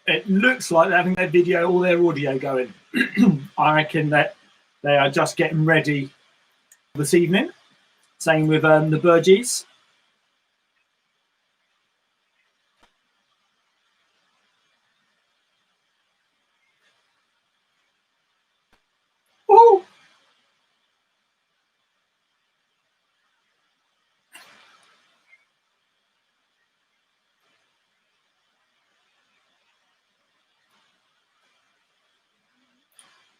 It looks like they're having their video or their audio going. I reckon that they are just getting ready this evening. Same with the Burgees. Ooh.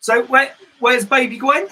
So where's baby Gwen?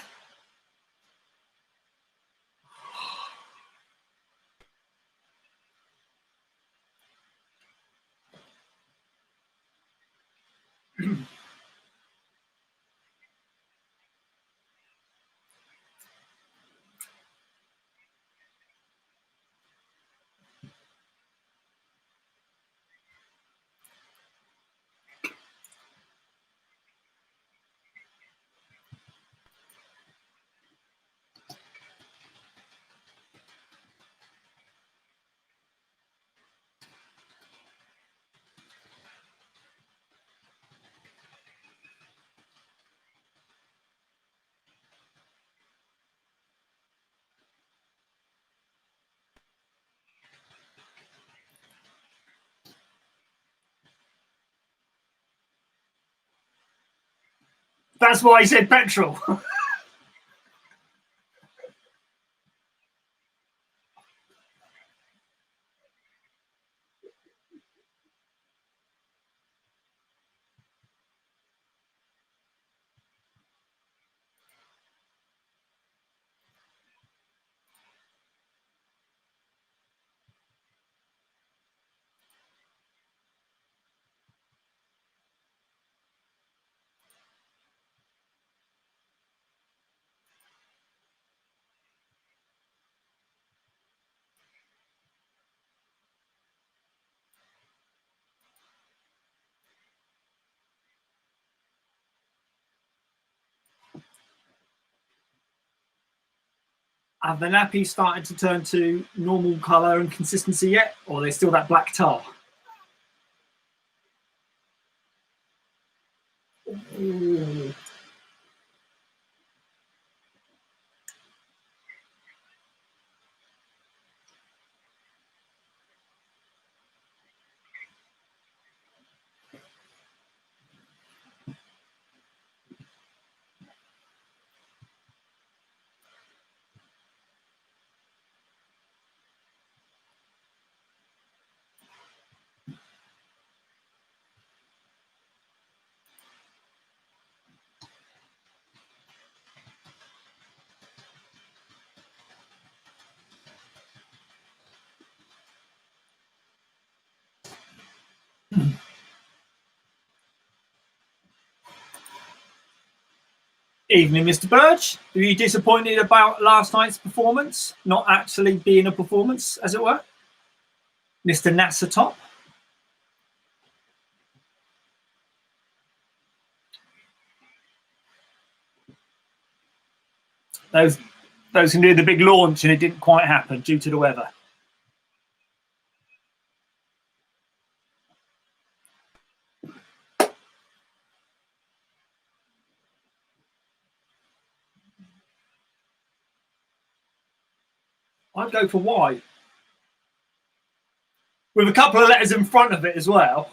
That's why he said petrol. Have the nappies started to turn to normal colour and consistency yet? Or are they still that black tar? Ooh. Evening, Mr. Burge. Were you disappointed about last night's performance? Not actually being a performance, as it were? Mr. NASA Top. Those can do the big launch and it didn't quite happen due to the weather. I'd go for Y. With a couple of letters in front of it as well.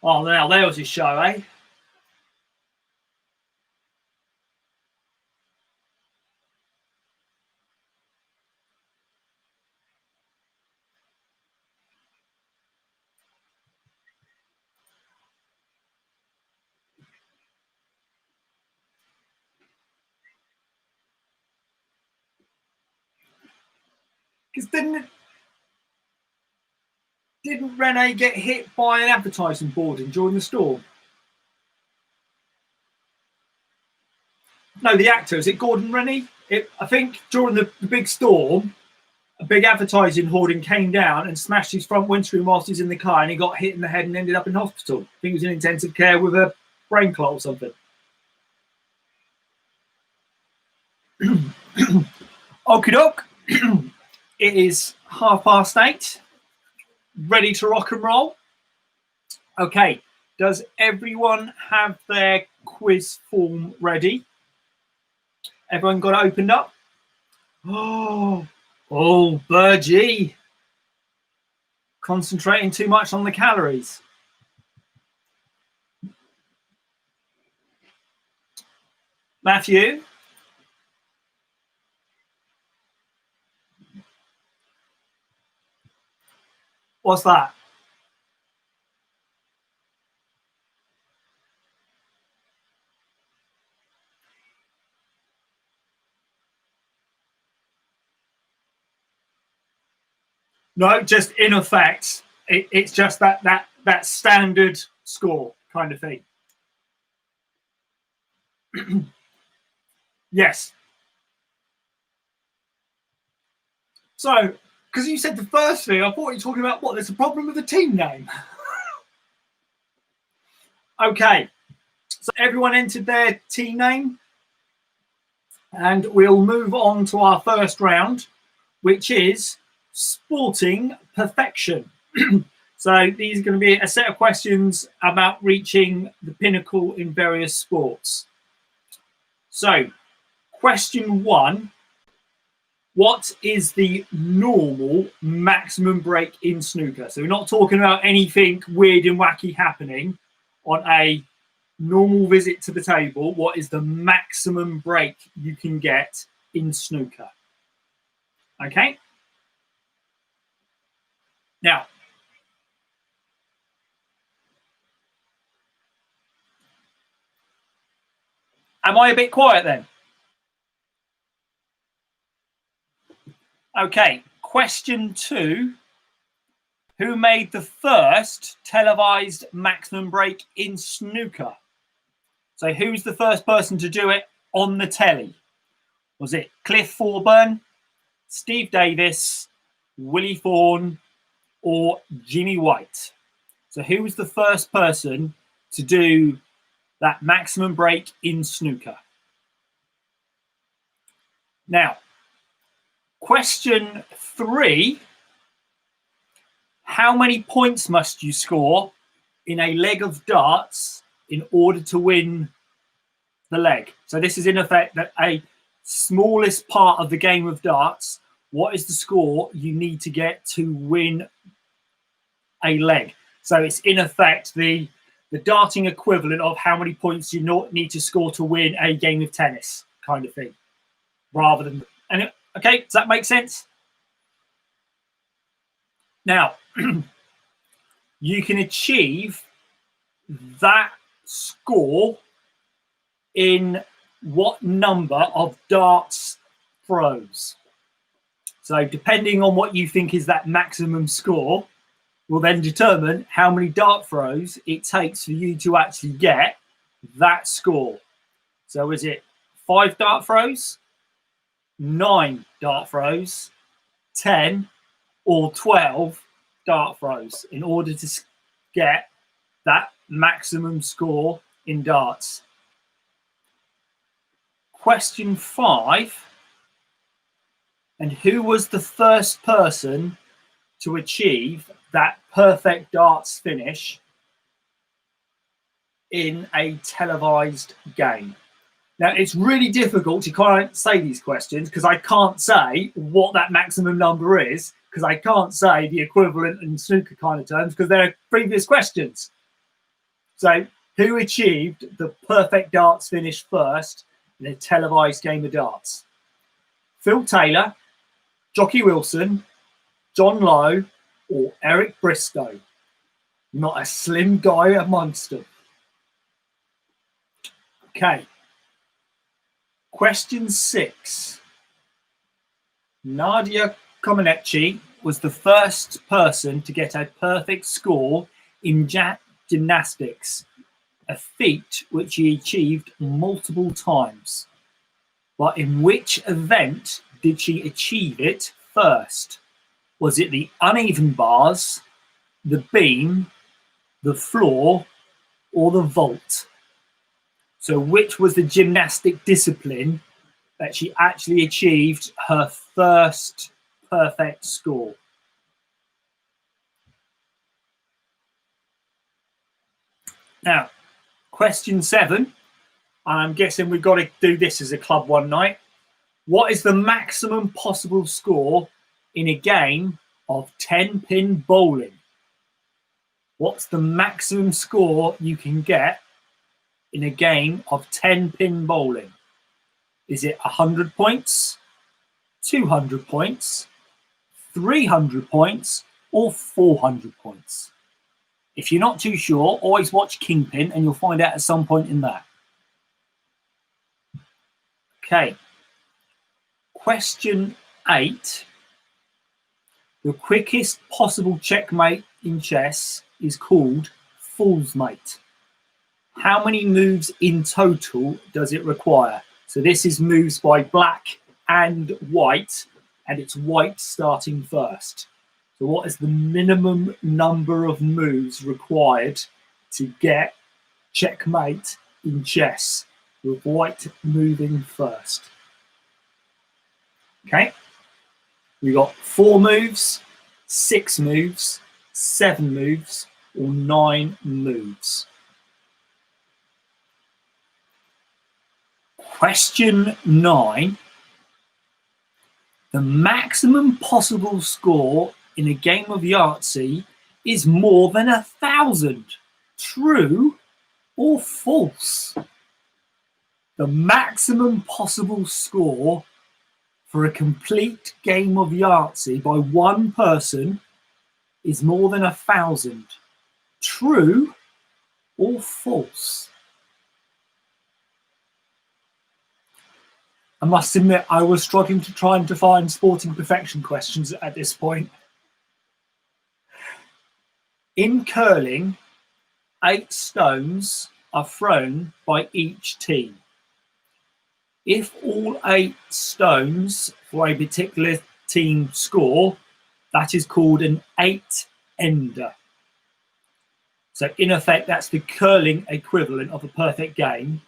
Oh, now there was his show, eh? Because didn't Renee get hit by an advertising boarding during the storm? No, the actor. Is it Gordon Rennie? I think during the big storm, a big advertising hoarding came down and smashed his front windscreen whilst he's in the car, and he got hit in the head and ended up in hospital. I think he was in intensive care with a brain clot or something. Okie doke. It is 8:30. Ready to rock and roll. Okay. Does everyone have their quiz form ready? Everyone got it opened up? Oh, Burgee. Concentrating too much on the calories. Matthew? What's that? No, just in effect, it's just that standard score kind of thing. Yes. So, because you said the first thing, I thought you were talking about what? There's a problem with the team name. Okay. So everyone entered their team name. And we'll move on to our first round, which is sporting perfection. So these are going to be a set of questions about reaching the pinnacle in various sports. So, question 1. What is the normal maximum break in snooker? So we're not talking about anything weird and wacky happening on a normal visit to the table. What is the maximum break you can get in snooker? Okay. Now, am I a bit quiet then? Okay. Question 2. Who made the first televised maximum break in snooker? So who's the first person to do it on the telly? Was it Cliff Thorburn, Steve Davis, Willie Thorne, or Jimmy White? So who was the first person to do that maximum break in snooker? Now, question 3. How many points must you score in a leg of darts in order to win the leg? So this is in effect that a smallest part of the game of darts. What is the score you need to get to win a leg? So it's in effect the darting equivalent of how many points you need to score to win a game of tennis kind of thing, rather than. Okay, does that make sense? Now, you can achieve that score in what number of darts throws? So depending on what you think is that maximum score will then determine how many dart throws it takes for you to actually get that score. So is it 5 dart throws, 9 dart throws, 10 or 12 dart throws in order to get that maximum score in darts? Question 5. And who was the first person to achieve that perfect darts finish in a televised game? Now, it's really difficult to kind of say these questions because I can't say what that maximum number is, because I can't say the equivalent in snooker kind of terms because they're previous questions. So, who achieved the perfect darts finish first in a televised game of darts? Phil Taylor, Jockey Wilson, John Lowe, or Eric Briscoe? Not a slim guy amongst them. Okay. Question 6. Nadia Comaneci was the first person to get a perfect score in gymnastics, a feat which he achieved multiple times. But in which event did she achieve it first? Was it the uneven bars, the beam, the floor, or the vault? So which was the gymnastic discipline that she actually achieved her first perfect score? Now, question 7. I'm guessing we've got to do this as a club one night. What is the maximum possible score in a game of 10-pin bowling? What's the maximum score you can get in a game of 10-pin bowling? Is it 100 points, 200 points, 300 points, or 400 points? If you're not too sure, always watch Kingpin and you'll find out at some point in that. Okay. Question 8. The quickest possible checkmate in chess is called fool's mate. How many moves in total does it require? So this is moves by black and white, and it's white starting first. So what is the minimum number of moves required to get checkmate in chess with white moving first? Okay, we got 4 moves, 6 moves, 7 moves, or 9 moves. Question 9. The maximum possible score in a game of Yahtzee is more than 1,000. True or false? The maximum possible score for a complete game of Yahtzee by one person is more than 1,000. True or false? I must admit, I was struggling to try and define sporting perfection questions at this point. In curling, 8 stones are thrown by each team. If all 8 stones for a particular team score, that is called an 8-ender. So in effect, that's the curling equivalent of a perfect game.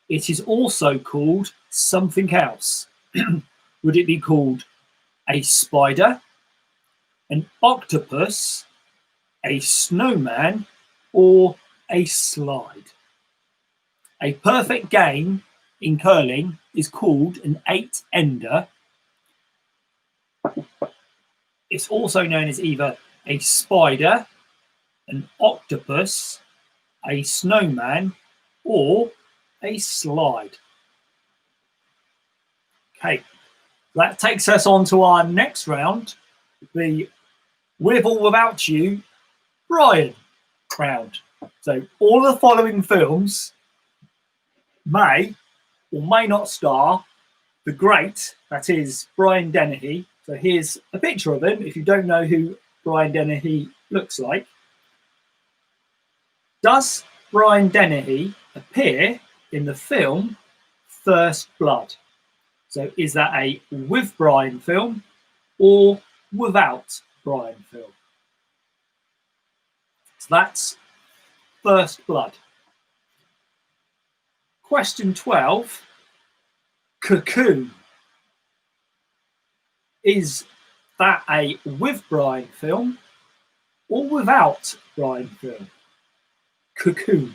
It is also called something else. Would it be called a spider, an octopus, a snowman, or a slide? A perfect game in curling is called an 8-ender. It's also known as either a spider, an octopus, a snowman, or a slide. Okay, that takes us on to our next round, the With or Without You, Brian round. So all the following films may or may not star the great, that is Brian Dennehy. So here's a picture of him if you don't know who Brian Dennehy looks like. Does Brian Dennehy appear in the film First Blood? So is that a with Brian film or without Brian film? So that's First Blood. Question 12, Cocoon. Is that a with Brian film or without Brian film? Cocoon.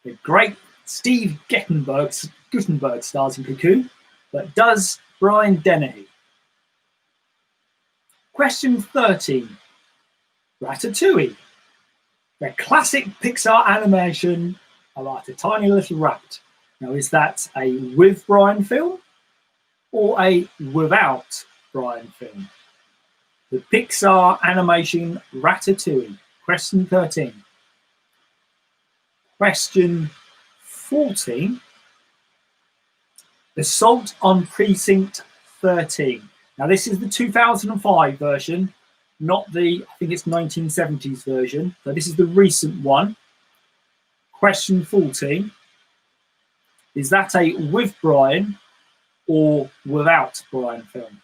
The great Steve Guttenberg stars in Cocoon, but does Brian Dennehy? Question 13, Ratatouille. The classic Pixar animation about a tiny little rabbit. Now, is that a with Brian film or a without Brian film? The Pixar animation Ratatouille. Question 13. Question 14. Assault on Precinct 13. Now, this is the 2005 version, not the, I think it's 1970s version. So this is the recent one. Question 14. Is that a with Brian or without Brian film?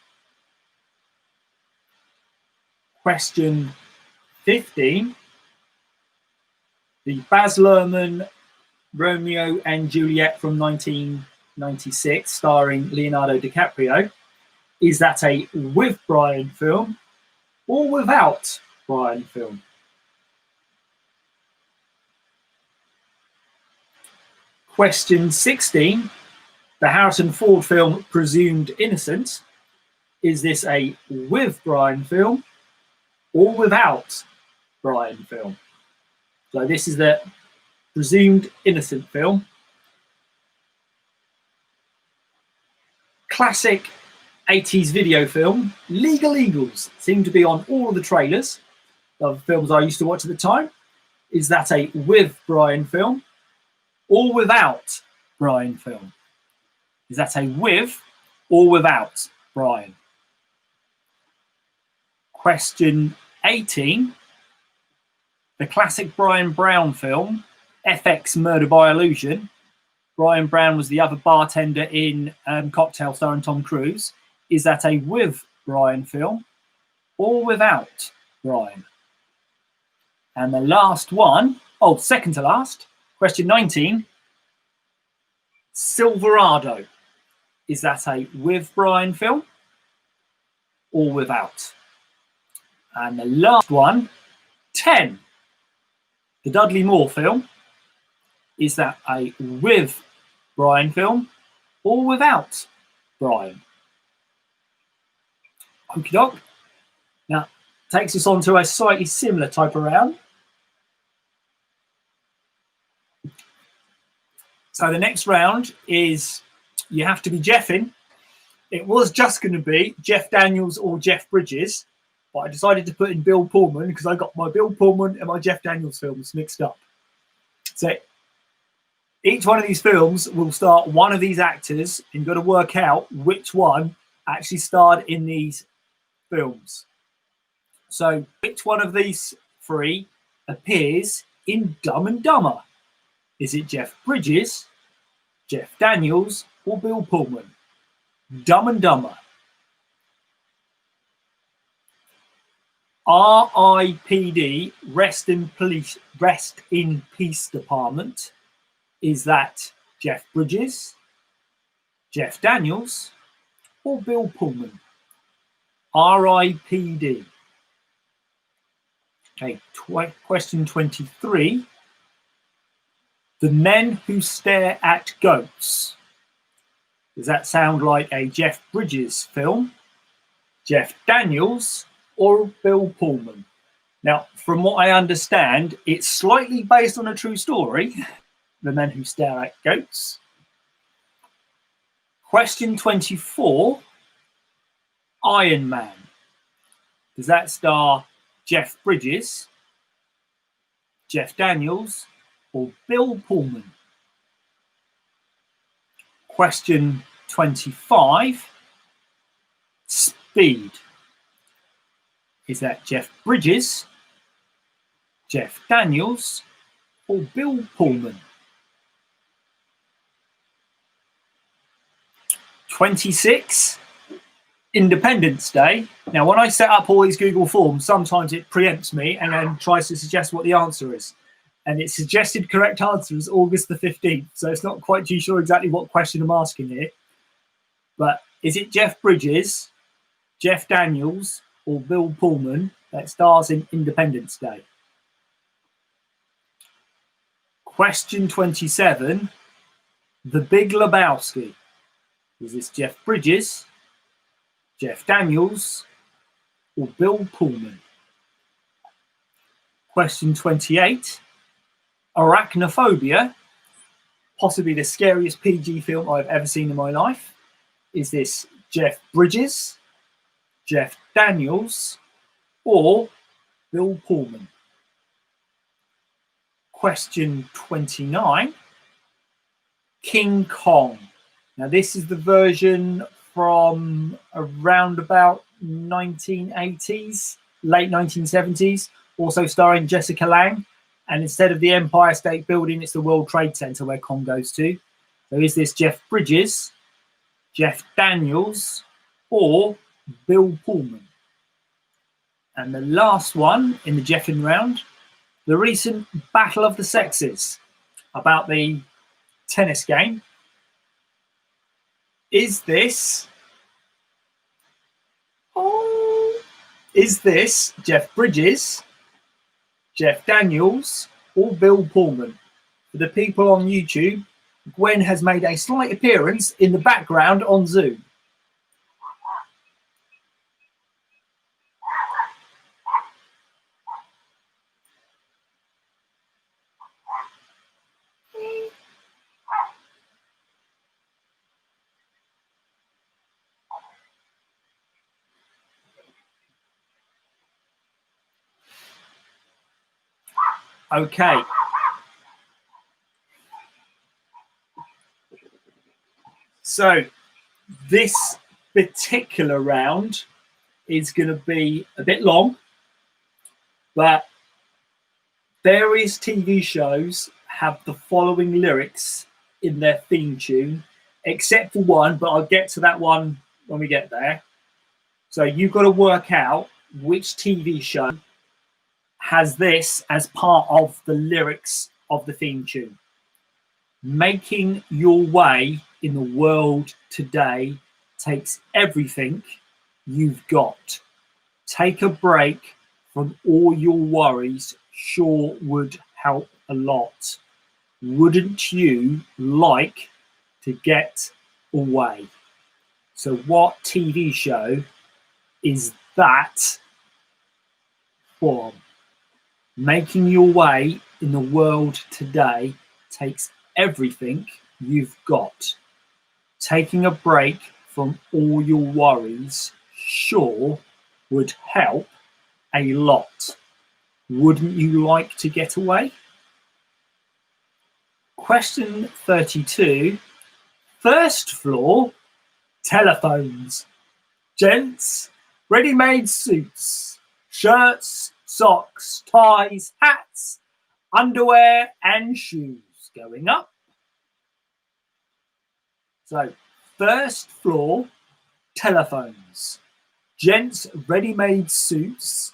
Question 15. The Baz Luhrmann Romeo and Juliet from 19 1996, starring Leonardo DiCaprio. Is that a with Brian film or without Brian film? Question 16, the Harrison Ford film Presumed Innocent. Is this a with Brian film or without Brian film? So this is the Presumed Innocent film. Classic 80s video film. Legal Eagles seem to be on all of the trailers of films I used to watch at the time. Is that a with Brian film or without Brian film? Is that a with or without Brian? Question 18. The classic Brian Brown film, FX Murder by Illusion. Brian Brown was the other bartender in Cocktail starring Tom Cruise. Is that a with Brian film or without Brian? And the last one, second to last, question 19. Silverado. Is that a with Brian film or without? And the last one, 10. The Dudley Moore film. Is that a with Brian film or without Brian? Okie doke. Now, takes us on to a slightly similar type of round. So the next round is you have to be Jeffing. It was just going to be Jeff Daniels or Jeff Bridges, but I decided to put in Bill Pullman because I got my Bill Pullman and my Jeff Daniels films mixed up. So each one of these films will start one of these actors, and you've got to work out which one actually starred in these films. So which one of these three appears in Dumb and Dumber? Is it Jeff Bridges, Jeff Daniels, or Bill Pullman? Dumb and Dumber. RIPD, Rest in Peace Department. Is that Jeff Bridges, Jeff Daniels, or Bill Pullman? RIPD. Okay, question 23. The Men Who Stare at Goats. Does that sound like a Jeff Bridges film, Jeff Daniels, or Bill Pullman? Now, from what I understand, it's slightly based on a true story, The Men Who Stare at Goats. Question 24, Iron Man. Does that star Jeff Bridges, Jeff Daniels, or Bill Pullman? Question 25, Speed. Is that Jeff Bridges, Jeff Daniels, or Bill Pullman? 26, Independence Day. Now, when I set up all these Google Forms, sometimes it preempts me and then tries to suggest what the answer is. And its suggested correct answer is August the 15th. So it's not quite too sure exactly what question I'm asking here. But is it Jeff Bridges, Jeff Daniels, or Bill Pullman that stars in Independence Day? Question 27, The Big Lebowski. Is this Jeff Bridges, Jeff Daniels, or Bill Pullman? Question 28, Arachnophobia, possibly the scariest PG film I've ever seen in my life. Is this Jeff Bridges, Jeff Daniels, or Bill Pullman? Question 29, King Kong. Now, this is the version from around about 1980s, late 1970s, also starring Jessica Lange. And instead of the Empire State Building, it's the World Trade Center where Kong goes to. So is this Jeff Bridges, Jeff Daniels, or Bill Pullman? And the last one in the Jeffing round, the recent Battle of the Sexes, about the tennis game. Is this? Oh, is this Jeff Bridges, Jeff Daniels, or Bill Pullman? For the people on YouTube, Gwen has made a slight appearance in the background on Zoom. Okay. So this particular round is going to be a bit long, but various TV shows have the following lyrics in their theme tune, except for one, but I'll get to that one when we get there. So you've got to work out which TV show has this as part of the lyrics of the theme tune. Making your way in the world today takes everything you've got. Take a break from all your worries, sure would help a lot. Wouldn't you like to get away? So what TV show is that from? Making your way in the world today takes everything you've got. Taking a break from all your worries sure would help a lot. Wouldn't you like to get away? Question 32. First floor, telephones. Gents, ready-made suits, shirts, socks, ties, hats, underwear and shoes. Going up. So, first floor, telephones. Gents, ready-made suits,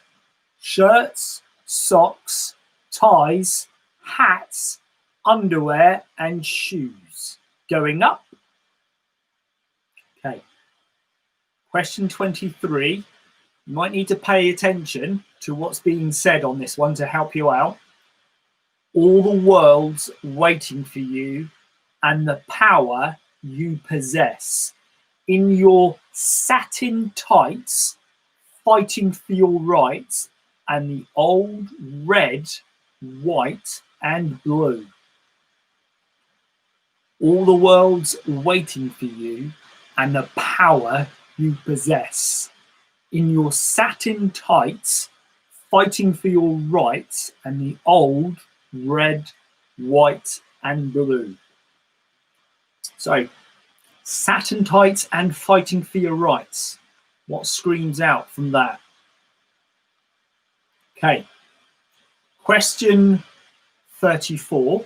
shirts, socks, ties, hats, underwear and shoes. Going up. Okay. Question 23. You might need to pay attention to what's being said on this one to help you out. All the world's waiting for you and the power you possess. In your satin tights, fighting for your rights, and the old red, white, and blue. All the world's waiting for you and the power you possess. In your satin tights, fighting for your rights, and the old red, white, and blue. So, satin tights and fighting for your rights. What screams out from that? Okay. Question 34.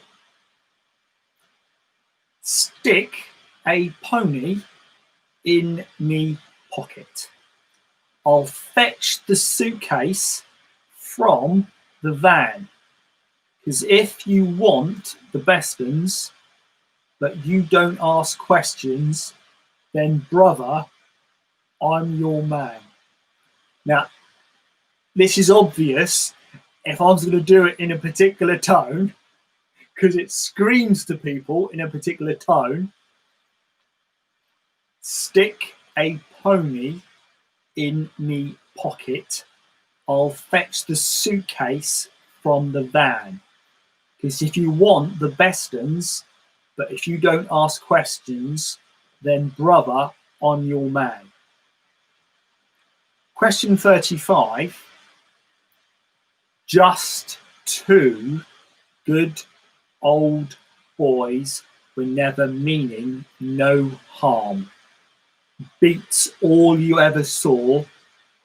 Stick a pony in me pocket. I'll fetch the suitcase from the van. Because if you want the best uns, but you don't ask questions, then brother, I'm your man. Now, this is obvious if I was going to do it in a particular tone, because it screams to people in a particular tone. Stick a pony in me pocket. I'll fetch the suitcase from the van. Because if you want the best uns, but if you don't ask questions, then brother, I'm your man. Question 35. Just two good old boys were never meaning no harm. Beats all you ever saw,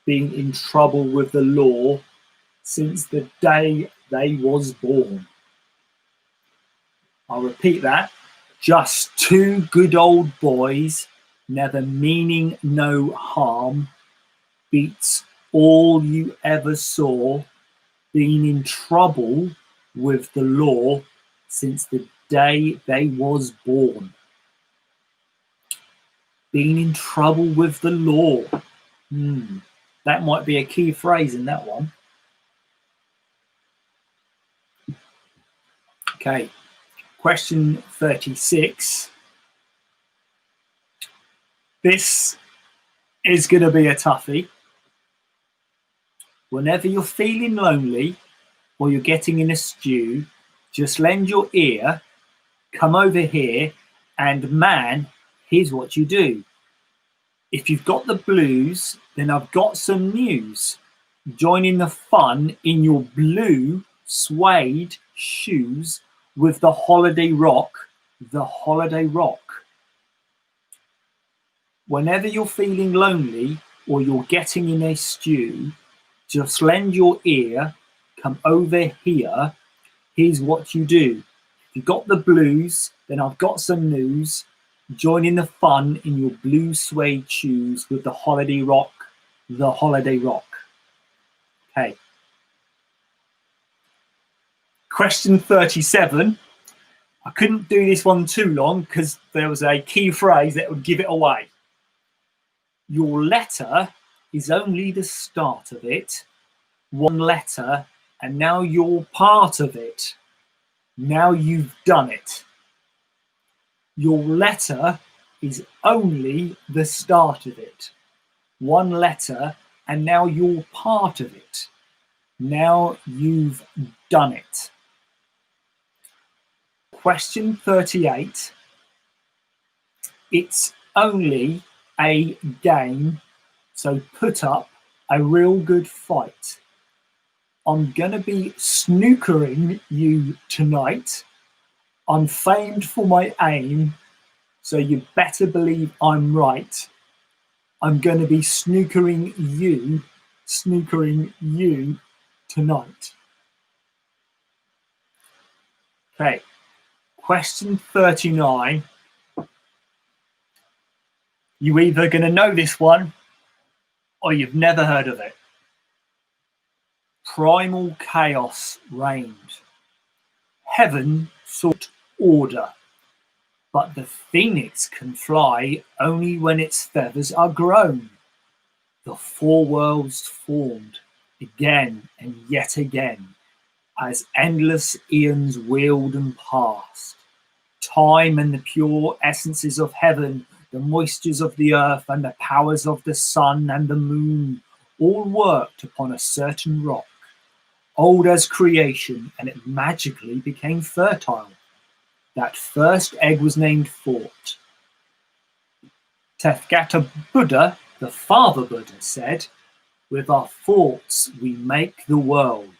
being in trouble with the law since the day they was born. I'll repeat that. Just two good old boys, never meaning no harm, beats all you ever saw, been in trouble with the law since the day they was born. been in trouble with the law. That might be a key phrase in that one. Okay, question 36. This is going to be a toughie. Whenever you're feeling lonely or you're getting in a stew, just lend your ear, come over here, and man, here's what you do. If you've got the blues, then I've got some news. Join in the fun in your blue suede shoes with the holiday rock, the holiday rock. Whenever you're feeling lonely or you're getting in a stew, just lend your ear, come over here, here's what you do. If you've got the blues, then I've got some news. Join in the fun in your blue suede shoes with the holiday rock, the holiday rock. Okay. Question 37. I couldn't do this one too long because there was a key phrase that would give it away. Your letter is only the start of it. One letter, and now you're part of it. Now you've done it. Your letter is only the start of it. One letter, and now you're part of it. Now you've done it. Question 38. It's only a game, so put up a real good fight. I'm gonna be snookering you tonight. I'm famed for my aim, so you better believe I'm right. I'm gonna be snookering you tonight. Okay, question 39. You either gonna know this one or you've never heard of it. Primal chaos reigned. Heaven sought order, but the phoenix can fly only when its feathers are grown. The four worlds formed again and yet again as endless eons wheeled and passed. Time and the pure essences of heaven, the moistures of the earth and the powers of the sun and the moon all worked upon a certain rock, old as creation, and it magically became fertile. That first egg was named Thought. Tathagata Buddha, the father Buddha, said, "With our thoughts we make the world."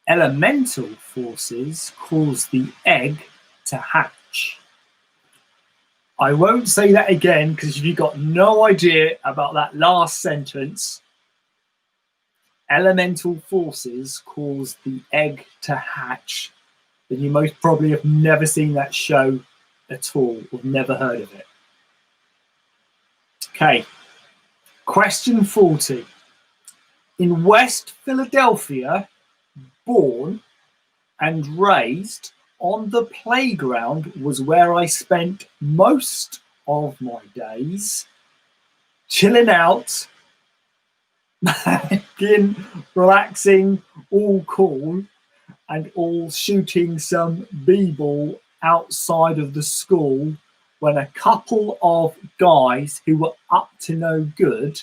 Elemental forces cause the egg to hatch. I won't say that again because if you've got no idea about that last sentence, elemental forces cause the egg to hatch, then you most probably have never seen that show at all or never heard of it. Okay, question 40. In West Philadelphia, born and raised on the playground was where I spent most of my days, chilling out, relaxing, all cool, and all shooting some b-ball outside of the school when a couple of guys who were up to no good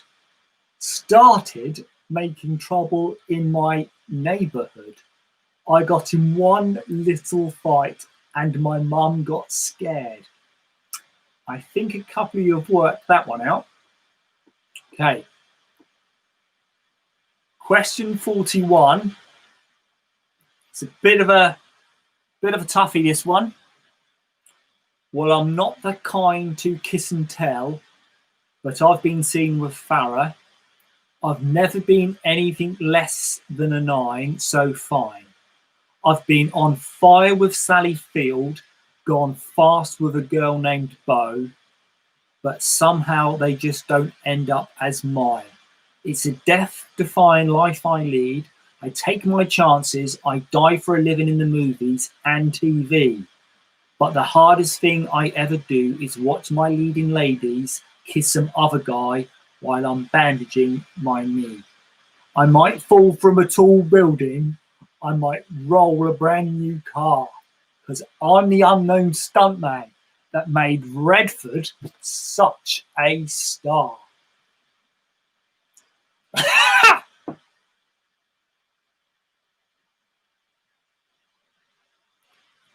started making trouble in my neighborhood. I got in one little fight and my mum got scared. I think a couple of you have worked that one out. Okay. Question 41. It's a bit of a toughie, this one. Well, I'm not the kind to kiss and tell, but I've been seen with Farah. I've never been anything less than a 9, so fine. I've been on fire with Sally Field, gone fast with a girl named Bo, but somehow they just don't end up as mine. It's a death-defying life I lead. I take my chances. I die for a living in the movies and TV. But the hardest thing I ever do is watch my leading ladies kiss some other guy while I'm bandaging my knee. I might fall from a tall building. I might roll a brand new car because I'm the unknown stuntman that made Redford such a star.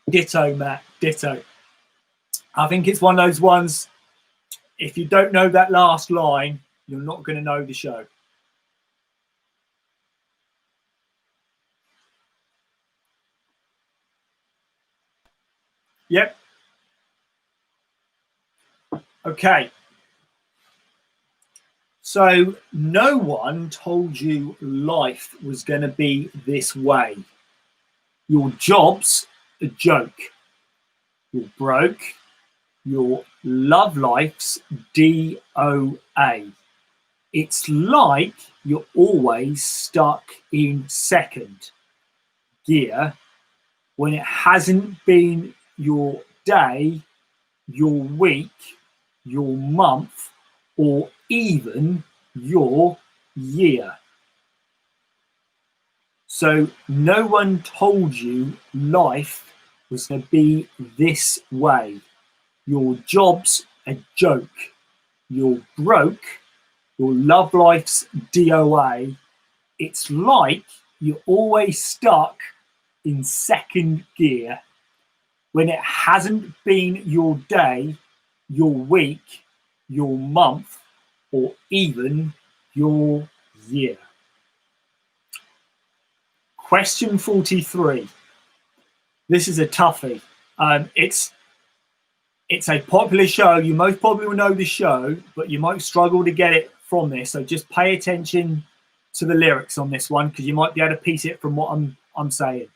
Ditto, Matt, ditto. I think it's one of those ones, if you don't know that last line, you're not going to know the show. Yep. Okay. So no one told you life was going to be this way. Your job's a joke. You're broke. Your love life's DOA. It's like you're always stuck in second gear when it hasn't been your day, your week, your month, or even your year. So no one told you life was going to be this way. Your job's a joke. You're broke. Your love life's DOA. It's like you're always stuck in second gear when it hasn't been your day, your week, your month, or even your year. Question 43. This is a toughie. It's a popular show. You most probably will know the show, but you might struggle to get it from this. So just pay attention to the lyrics on this one because you might be able to piece it from what I'm saying.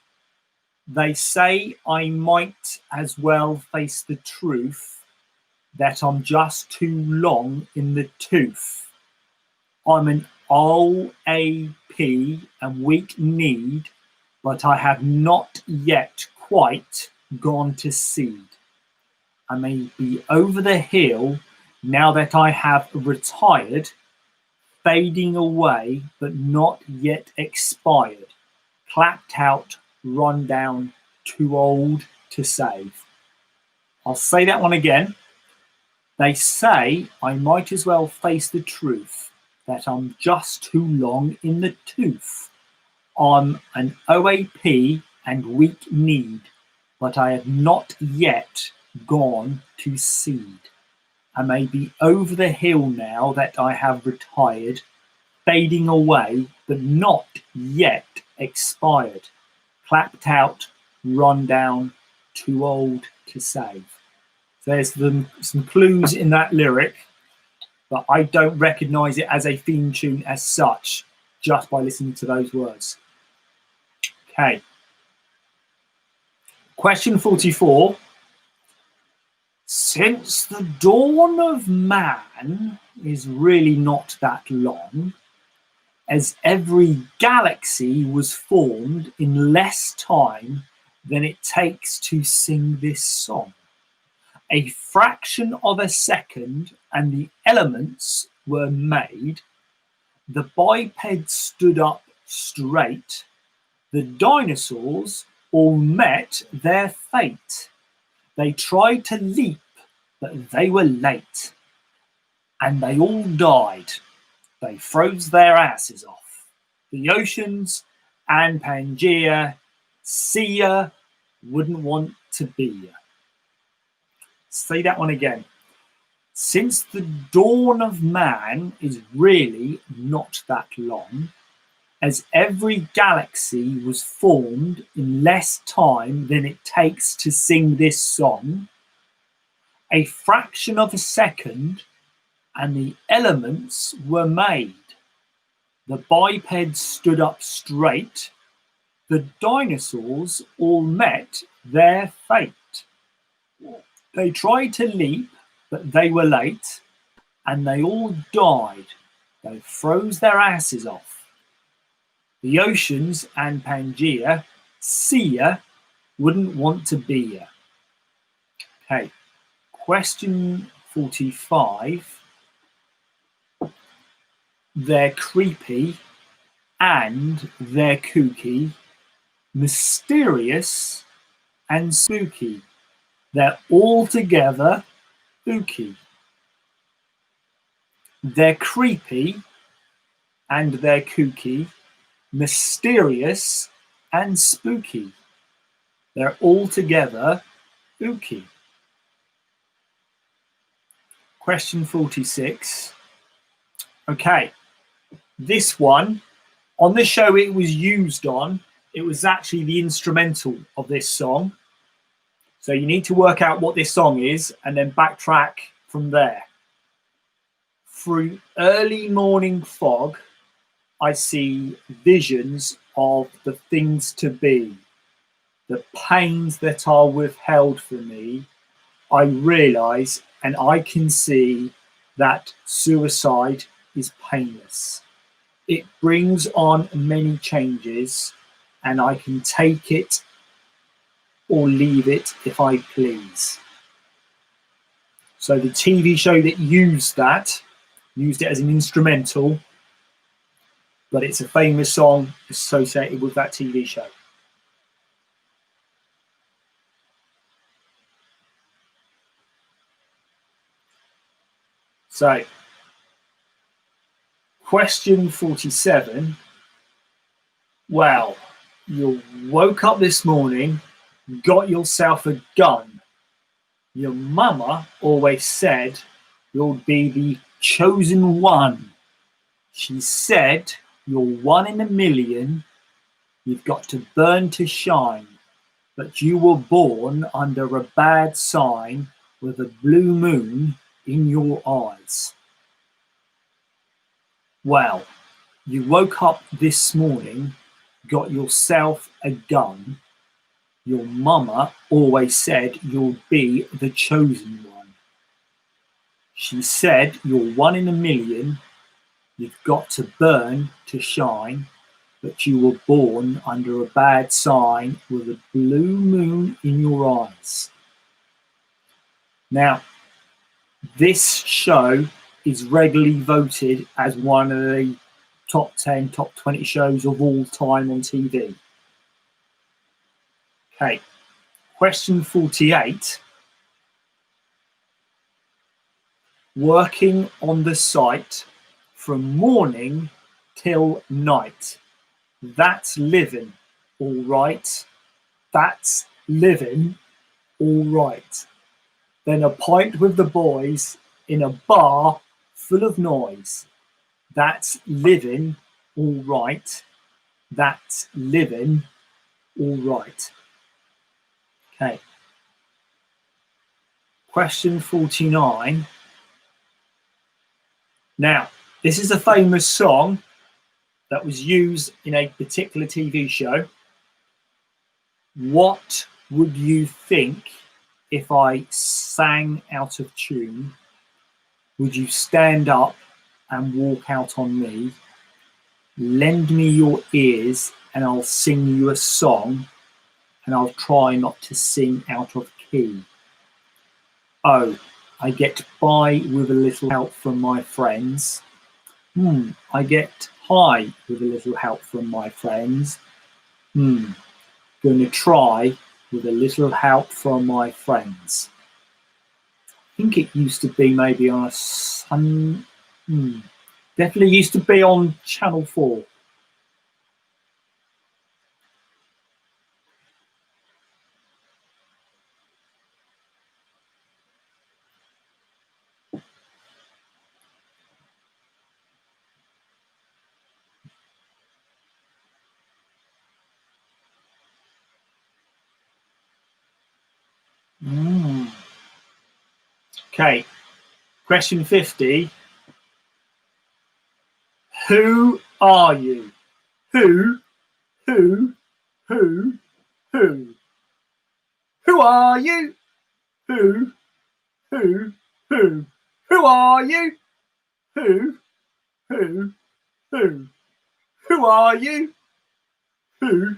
They say I might as well face the truth that I'm just too long in the tooth. I'm an OAP and weak need, but I have not yet quite gone to seed. I may be over the hill now that I have retired, fading away, but not yet expired, clapped out, run down, too old to save. I'll say that one again. They say I might as well face the truth that I'm just too long in the tooth. I'm an OAP and weak need, but I have not yet gone to seed. I may be over the hill now that I have retired, fading away, but not yet expired, clapped out, run down, too old to save. So there's some clues in that lyric, but I don't recognize it as a theme tune as such, just by listening to those words. Okay. Question 44. Since the dawn of man is really not that long, as every galaxy was formed in less time than it takes to sing this song. A fraction of a second and the elements were made. The bipeds stood up straight. The dinosaurs all met their fate. They tried to leap, but they were late. And they all died. They froze their asses off. The oceans and Pangea, see ya, wouldn't want to be ya. Say that one again. Since the dawn of man is really not that long, as every galaxy was formed in less time than it takes to sing this song, a fraction of a second and the elements were made. The bipeds stood up straight. The dinosaurs all met their fate. They tried to leap, but they were late, and they all died. They froze their asses off. The oceans and Pangea, see ya, wouldn't want to be ya. Okay, question 45. They're creepy and they're kooky, mysterious and spooky. They're all together spooky. They're creepy and they're kooky, mysterious and spooky. They're all together spooky. Question 46. Okay, this one, on the show it was used on, it was actually the instrumental of this song. So you need to work out what this song is and then backtrack from there. Through early morning fog, I see visions of the things to be, the pains that are withheld from me. I realise and I can see that suicide is painless. It brings on many changes and I can take it or leave it if I please. So the TV show that used it as an instrumental, but it's a famous song associated with that TV show. So, question 47. Well, you woke up this morning, got yourself a gun. Your mama always said you'll be the chosen one. She said you're one in a million. You've got to burn to shine. But you were born under a bad sign with a blue moon in your eyes. Well, you woke up this morning, got yourself a gun. Your mama always said you'll be the chosen one. She said you're one in a million. You've got to burn to shine. But you were born under a bad sign with a blue moon in your eyes. Now, this show is regularly voted as one of the top 10, top 20 shows of all time on TV. Okay, question 48. Working on the site from morning till night. That's living, all right. That's living, all right. Then a pint with the boys in a bar full of noise. That's living, all right. That's living, all right. Okay. Question 49. Now, this is a famous song that was used in a particular TV show. What would you think if I sang out of tune? Would you stand up and walk out on me? Lend me your ears and I'll sing you a song, and I'll try not to sing out of key. Oh, I get by with a little help from my friends. I get high with a little help from my friends. Going to try with a little help from my friends. I think it used to be maybe on a definitely used to be on Channel 4. Okay, question 50. Who are you? Who? Who are you? Who are you? Who are you? Who?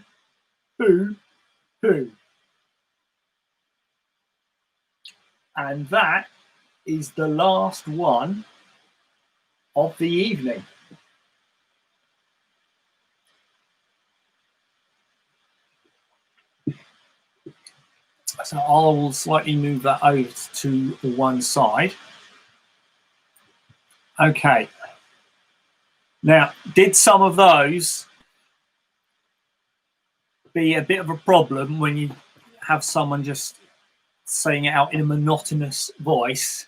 And that is the last one of the evening. So I will slightly move that over to one side. Okay. Now, did some of those be a bit of a problem when you have someone just saying it out in a monotonous voice,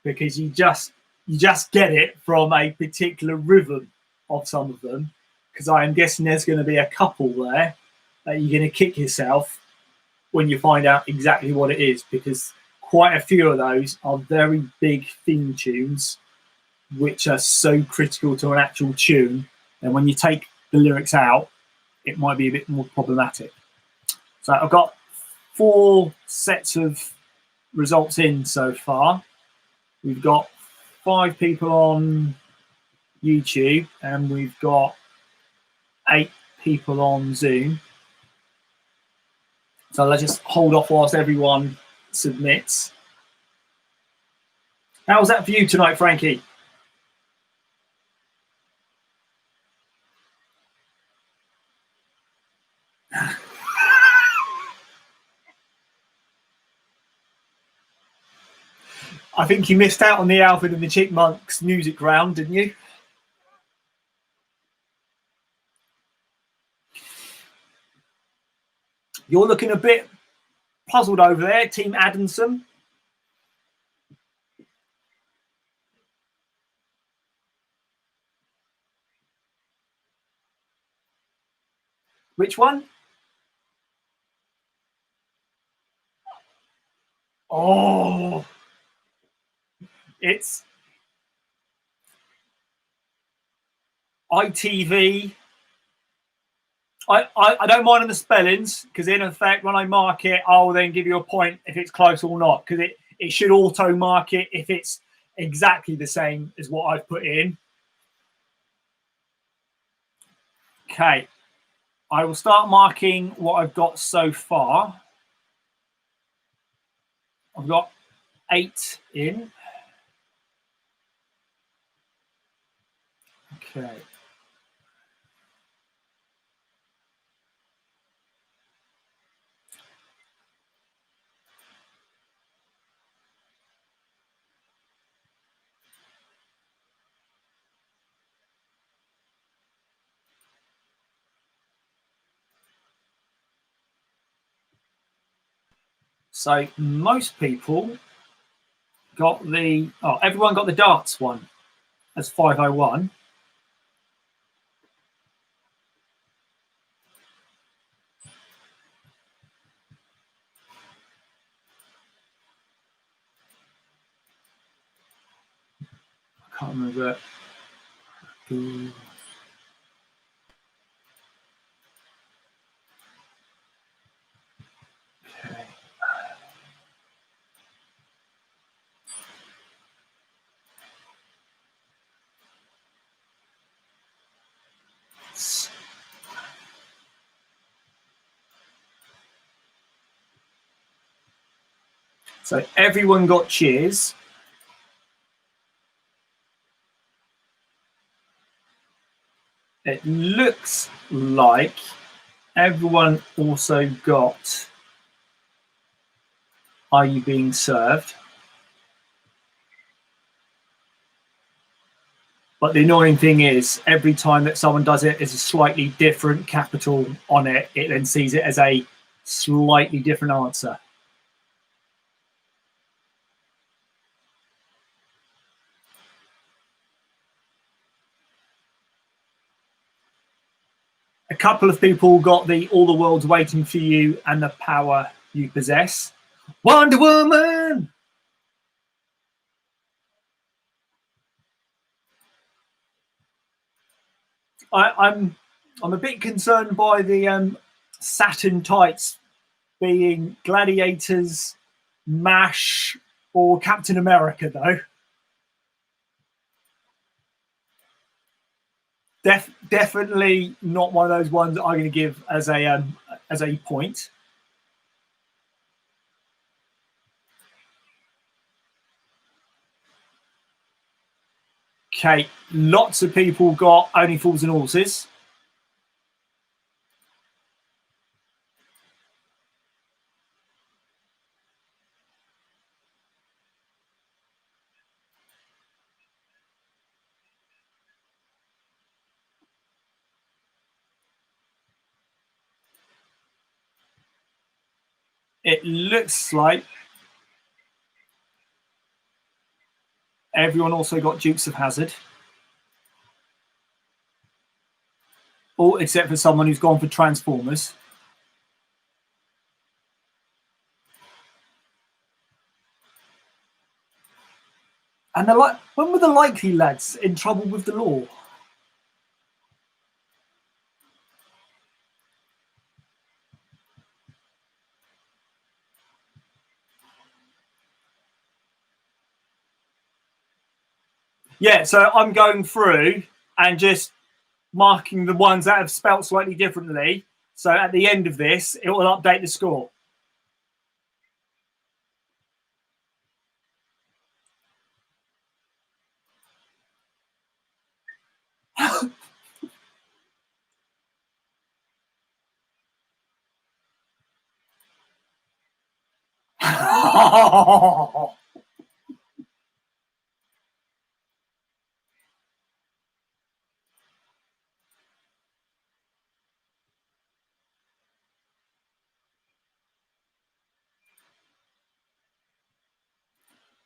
because you just get it from a particular rhythm of some of them? Because I am guessing there's going to be a couple there that you're going to kick yourself when you find out exactly what it is, because quite a few of those are very big theme tunes which are so critical to an actual tune, and when you take the lyrics out, it might be a bit more problematic. So I've got 4 sets of results in so far. We've got 5 people on YouTube, and we've got 8 people on Zoom. So let's just hold off whilst everyone submits. How was that for you tonight, Frankie? I think you missed out on the Alfred and the Chipmunks music round, didn't you? You're looking a bit puzzled over there, Team Adamson. Which one? Oh, it's ITV. I don't mind on the spellings, because in effect, when I mark it, I'll then give you a point if it's close or not, because it should auto mark it if it's exactly the same as what I've put in. Okay, I will start marking what I've got so far. I've got 8 in. Okay. So most people got everyone got the darts one as 501. I can't remember. Okay. So everyone got cheers. It looks like everyone also got Are You Being Served? But the annoying thing is, every time that someone does it, is a slightly different capital on it. It then sees it as a slightly different answer. A couple of people got the All the World's Waiting for You and The Power You Possess. Wonder Woman! I'm a bit concerned by the satin tights being Gladiators, MASH, or Captain America, though. Definitely not one of those ones that I'm going to give as a point. Okay, lots of people got Only Fools and Horses. It looks like everyone also got Dukes of Hazzard. All except for someone who's gone for Transformers. And they're like, when were the Likely Lads in trouble with the law? Yeah, so I'm going through and just marking the ones that have spelt slightly differently. So at the end of this, it will update the score.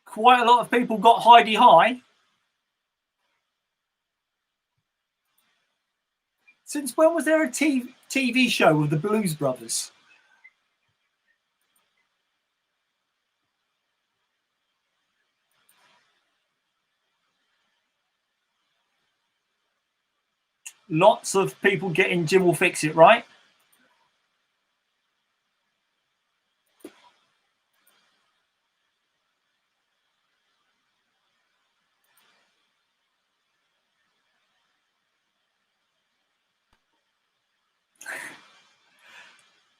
Quite a lot of people got Hi-de-Hi. Since when was there a TV show with the Blues Brothers? Lots of people getting Jim Will Fix It right.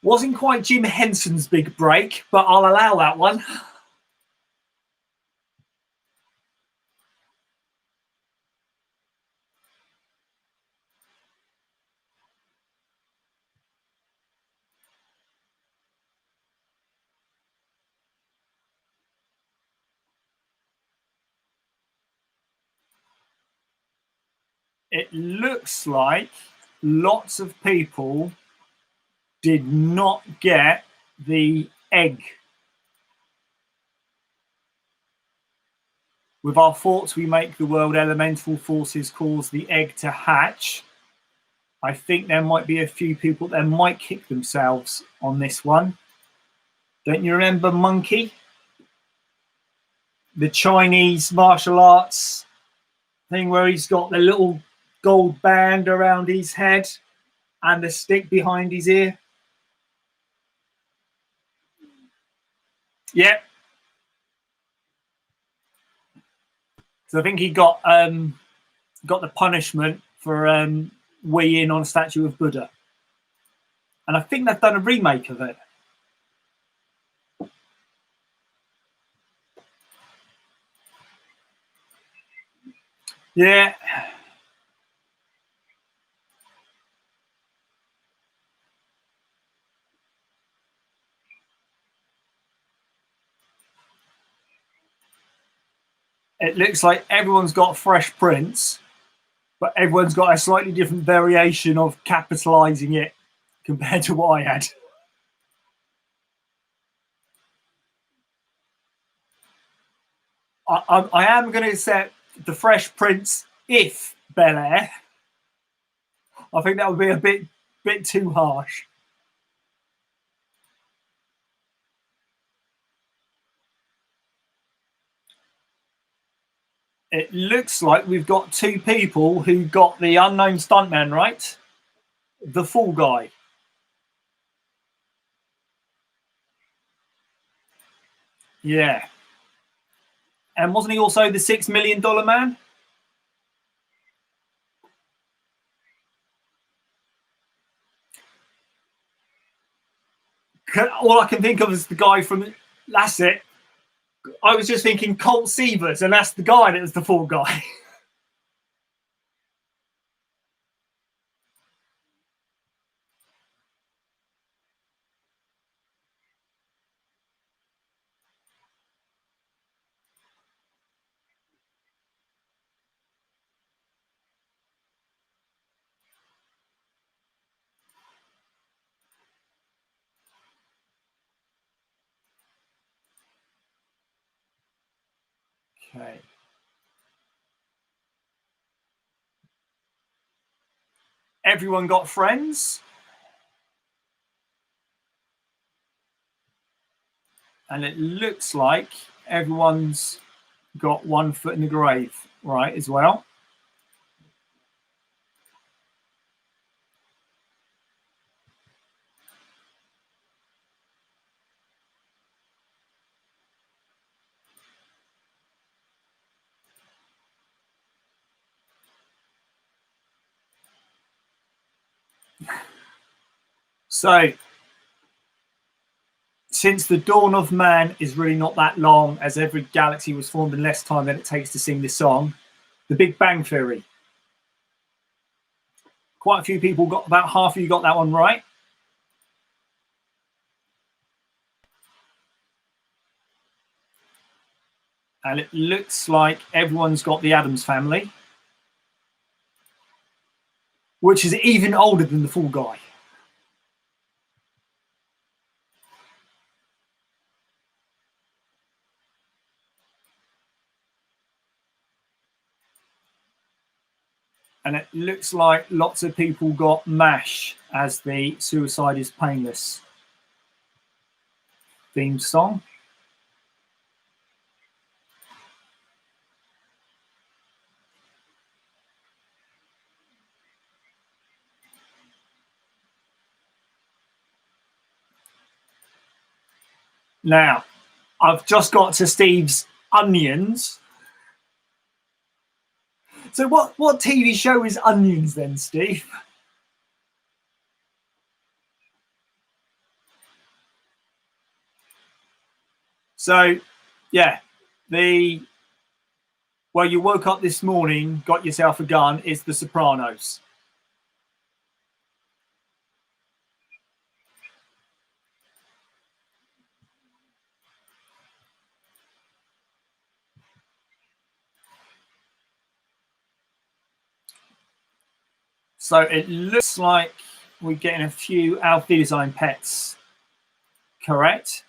Wasn't quite Jim Henson's big break, but I'll allow that one. It looks like lots of people did not get the egg. With our thoughts, we make the world. Elemental forces cause the egg to hatch. I think there might be a few people that might kick themselves on this one. Don't you remember Monkey? The Chinese martial arts thing where he's got the little gold band around his head and the stick behind his ear. Yeah. So I think he got the punishment for weeing on a statue of Buddha. And I think they've done a remake of it. Yeah. It looks like everyone's got Fresh Prince, but everyone's got a slightly different variation of capitalizing it compared to what I had. I am going to set the Fresh Prince if Bel-Air. I think that would be a bit too harsh. It looks like we've got two people who got the unknown stuntman right. The Fall Guy. Yeah. And wasn't he also the $6 million man? All I can think of is the guy from That's It. I was just thinking Colt Sievers, and that's the guy that was the Fall Guy. Okay. Everyone got friends? And it looks like everyone's got one foot in the grave, right, as well. So, since the dawn of man is really not that long, as every galaxy was formed in less time than it takes to sing this song, the Big Bang Theory. Quite a few people got, about half of you got that one right. And it looks like everyone's got the Addams Family, which is even older than the Fall Guy. And it looks like lots of people got MASH as the Suicide is Painless theme song. Now, I've just got to Steve's Onions. So what TV show is Onions then, Steve? So, yeah, well, you woke up this morning, got yourself a gun, is The Sopranos. So it looks like we're getting a few Alfie Design pets correct.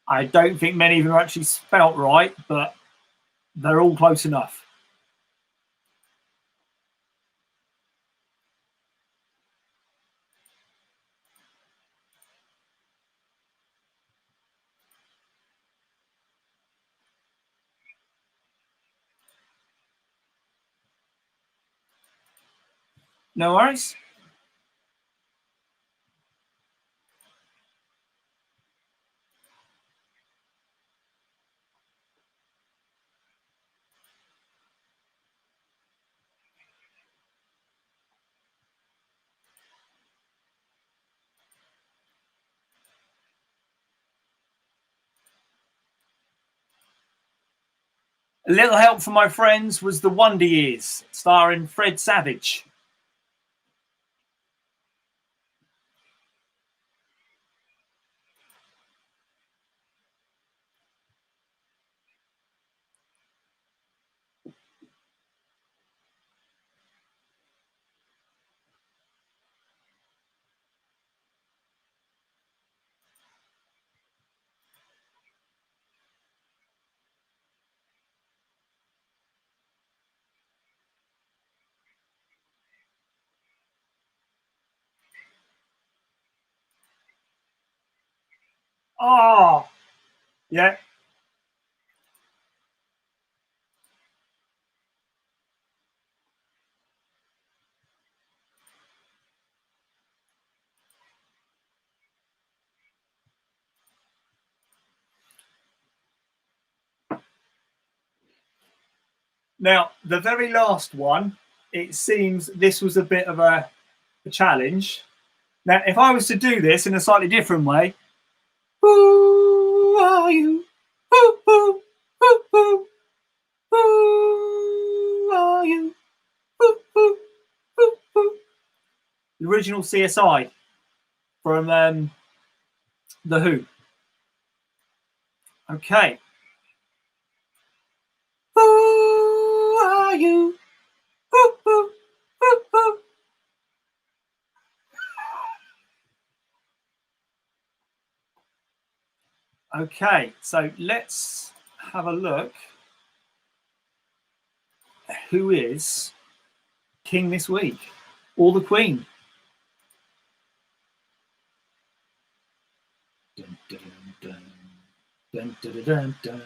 I don't think many of them are actually spelt right, but they're all close enough. No worries. A little help from my friends was The Wonder Years, starring Fred Savage. Oh, yeah. Now, the very last one, it seems this was a bit of a challenge. Now, if I was to do this in a slightly different way, who are you? Who are you? The original CSI from The Who. Okay. Who are you? Okay, so let's have a look. Who is king this week? Or the queen? Dun, dun, dun, dun, dun, dun, dun.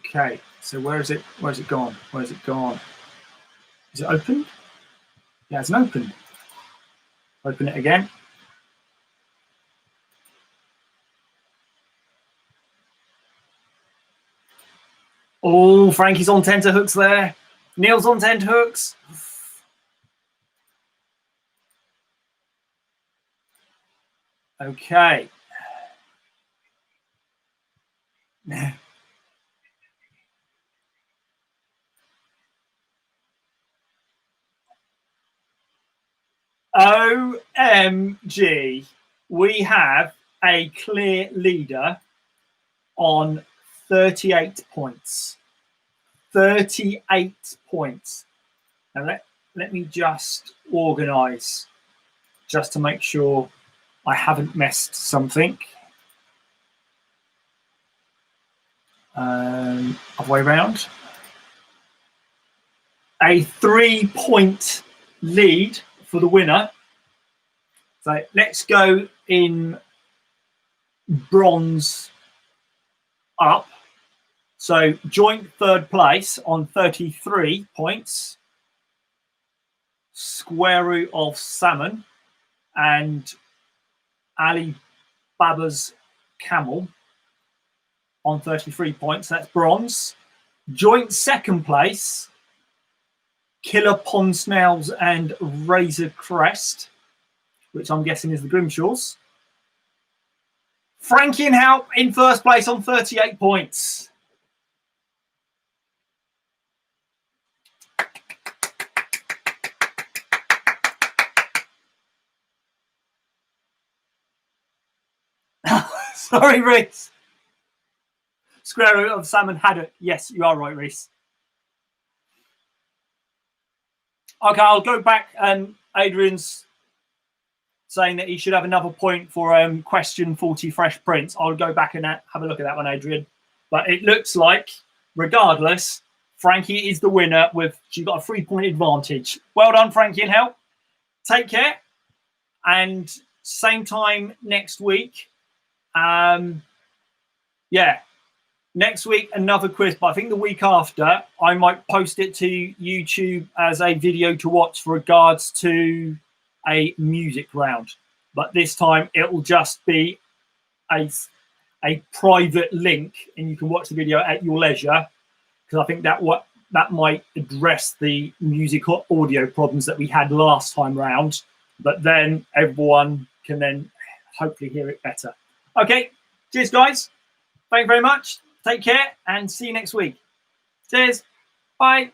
Okay, so where is it? Where's it gone? Where's it gone? Is it open? Yeah, it's open. Open it again. Oh, Frankie's on tenterhooks there. Neil's on tenterhooks. Okay. OMG. We have a clear leader on 38 points. 38 points. Now let me just organize just to make sure I haven't messed something. Other way around. A 3-point lead for the winner. So let's go in bronze up. So joint third place on 33 points. Square root of salmon and Ali Baba's camel on 33 points. That's bronze. Joint second place, Killer Pond Snails and Razor Crest, which I'm guessing is the Grimshaws. Frankie and Hal in first place on 38 points. Sorry, Reese. Square root of salmon haddock. Yes, you are right, Reese. Okay, I'll go back. Adrian's saying that he should have another point for question 40 Fresh Prince. I'll go back and have a look at that one, Adrian. But it looks like, regardless, Frankie is the winner with, she's got a 3-point advantage. Well done, Frankie and Hal. Take care. And same time next week. Yeah. Next week, another quiz, but I think the week after, I might post it to YouTube as a video to watch for regards to a music round. But this time, it will just be a private link, and you can watch the video at your leisure, because I think that might address the music audio problems that we had last time round. But then everyone can then hopefully hear it better. Okay, cheers, guys. Thank you very much. Take care and see you next week. Cheers. Bye.